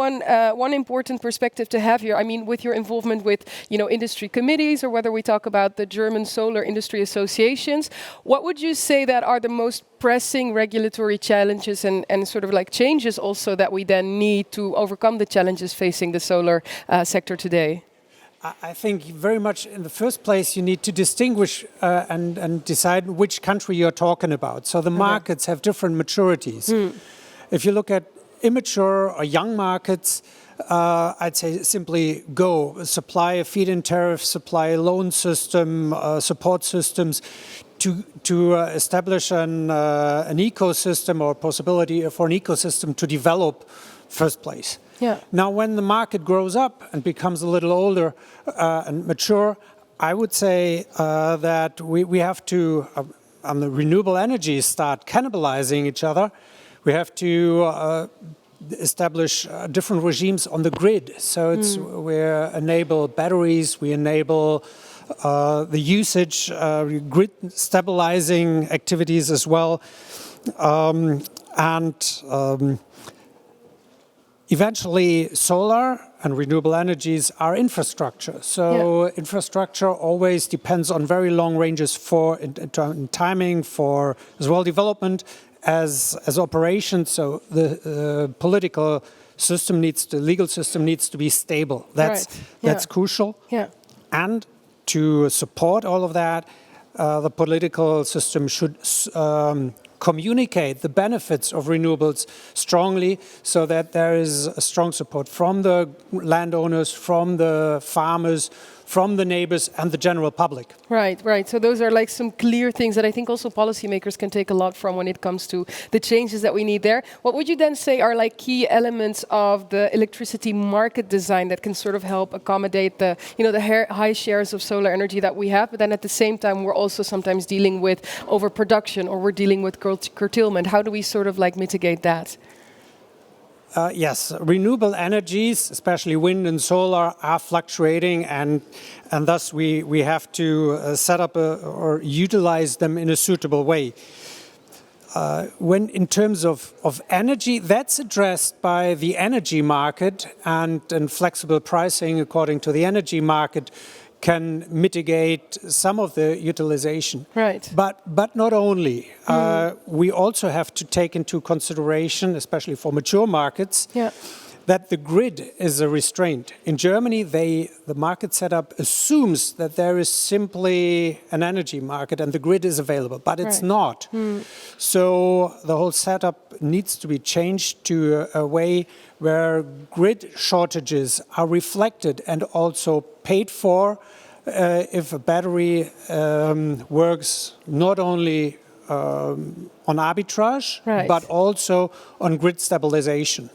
one important perspective to have here. I mean, with your involvement with industry committees, or whether we talk about the German solar industry associations, what would you say that are the most pressing regulatory challenges and sort of like changes also that we then need to overcome the challenges facing the solar sector today? I think very much in the first place you need to distinguish and decide which country you're talking about. So the markets have different maturities. If you look at immature or young markets, I'd say simply go. Supply a feed-in tariff, supply a loan system, support systems to establish an ecosystem or possibility for an ecosystem to develop first place. Yeah. Now, when the market grows up and becomes a little older and mature, I would say that we have to, on the renewable energies, start cannibalizing each other. We have to establish different regimes on the grid. So we enable batteries, we enable the usage, grid stabilizing activities as well. Eventually, solar and renewable energies are infrastructure. So infrastructure always depends on very long ranges for in timing, for as well development as operations. So the political system the legal system needs to be stable. That's crucial. Yeah. And to support all of that, the political system should communicate the benefits of renewables strongly, so that there is a strong support from the landowners, from the farmers, from the neighbors and the general public. Right. So those are like some clear things that I think also policymakers can take a lot from when it comes to the changes that we need there. What would you then say are like key elements of the electricity market design that can sort of help accommodate the high shares of solar energy that we have, but then at the same time we're also sometimes dealing with overproduction, or we're dealing with curtailment? How do we sort of like mitigate that? Yes, renewable energies, especially wind and solar, are fluctuating, and thus we have to set up or utilize them in a suitable way. When in terms of energy, that's addressed by the energy market, and flexible pricing according to the energy market can mitigate some of the utilization. Right. But not only. We also have to take into consideration, especially for mature markets, that the grid is a restraint. In Germany, the market setup assumes that there is simply an energy market and the grid is available, but it's not. So the whole setup needs to be changed to a way where grid shortages are reflected and also paid for if a battery works not only on arbitrage, but also on grid stabilization.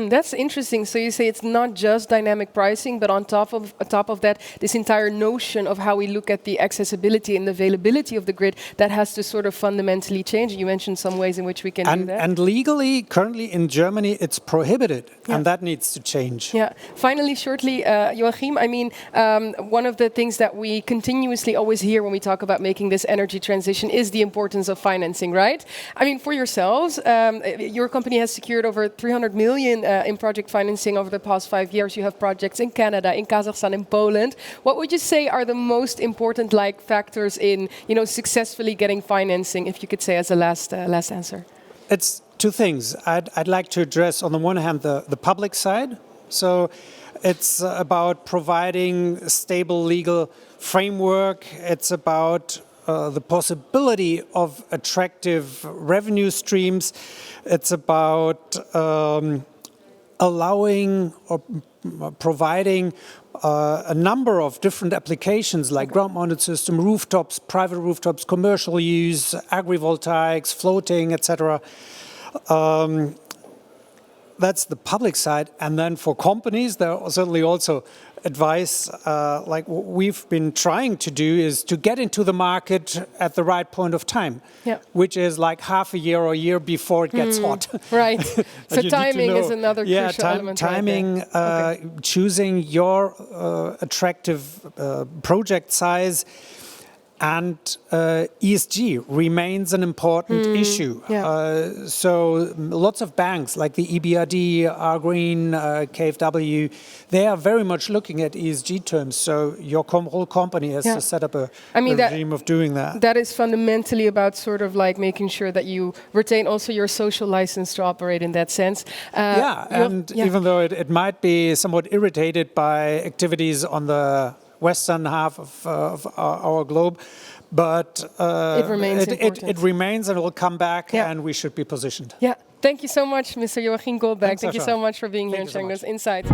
That's interesting. So you say it's not just dynamic pricing, but on top of that, this entire notion of how we look at the accessibility and availability of the grid, that has to sort of fundamentally change. You mentioned some ways in which we can do that. And legally, currently in Germany, it's prohibited, and that needs to change. Yeah. Finally, shortly, Joachim, I mean, one of the things that we continuously always hear when we talk about making this energy transition is the importance of financing, right? I mean, for yourselves, your company has secured over 300 million in project financing over the past 5 years. You have projects in Canada, in Kazakhstan, in Poland. What would you say are the most important factors in successfully getting financing, if you could say as a last answer? It's two things. I'd like to address, on the one hand, the public side. So it's about providing a stable legal framework. It's about the possibility of attractive revenue streams. It's about allowing or providing a number of different applications like ground-mounted system, rooftops, private rooftops, commercial use, agrivoltaics, floating, etc. That's the public side. And then for companies, there are certainly also advice, like what we've been trying to do, is to get into the market at the right point of time, which is like half a year or a year before it gets hot. Right. So timing is another crucial element. Timing, choosing your attractive project size, And ESG remains an important issue. Yeah. So lots of banks like the EBRD, R Green, KfW, they are very much looking at ESG terms. So your whole company has to set up a regime of doing that. That is fundamentally about sort of like making sure that you retain also your social license to operate in that sense. Even though it might be somewhat irritated by activities on the western half of our globe, but it remains and will come back, and we should be positioned. Yeah, thank you so much, Mr. Joachim Goldbeck. Thank you so much for being here and sharing those insights.